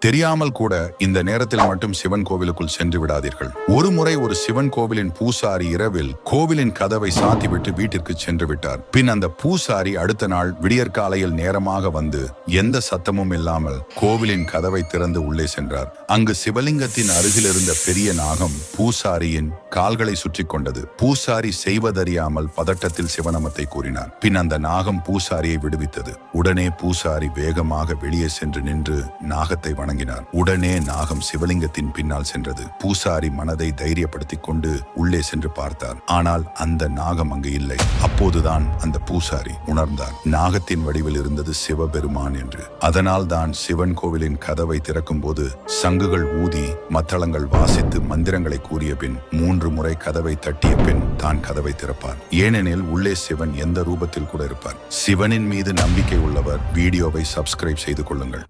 தெரியாமல் கூட இந்த நேரத்தில் மட்டும் சிவன் கோவிலுக்குள் சென்று விடாதீர்கள். ஒரு முறை ஒரு சிவன் கோவிலின் பூசாரி இரவில் கோவிலின் கதவை சாத்திவிட்டு வீட்டிற்கு சென்று விட்டார். பின் அந்த பூசாரி அடுத்த நாள் விடியற்காலையில் நேரமாக வந்து எந்த சத்தமும் இல்லாமல் கோவிலின் கதவை திறந்து உள்ளே சென்றார். அங்கு சிவலிங்கத்தின் அருகில் இருந்த பெரிய நாகம் பூசாரியின் கால்களை சுற்றி கொண்டது. பூசாரி செய்வதறியாமல் பதட்டத்தில் சிவநாமத்தை கூறினார். பின் அந்த நாகம் பூசாரியை விடுவித்தது. உடனே பூசாரி வேகமாக வெளியே சென்று நின்று நாகத்தை வணங்கினார். உடனே நாகம் சிவலிங்கத்தின் பின்னால் சென்றது. பூசாரி மனதை தைரியப்படுத்திக் கொண்டு உள்ளே சென்று பார்த்தார். ஆனால் அந்த நாகம் அங்கு இல்லை. அப்போதுதான் அந்த பூசாரி உணர்ந்தார், நாகத்தின் வடிவில் இருந்தது சிவபெருமான் என்று. அதனால் தான் சிவன் கோவிலின் கதவை திறக்கும் போது சங்குகள் ஊதி மத்தளங்கள் வாசித்து மந்திரங்களை கூறிய பின் 3 முறை கதவை தட்டிய பின் தான் கதவை திறப்பார். ஏனெனில் உள்ளே சிவன் எந்த ரூபத்தில் கூட இருப்பார். சிவனின் மீது நம்பிக்கை உள்ளவர் வீடியோவை சப்ஸ்கிரைப் செய்து கொள்ளுங்கள்.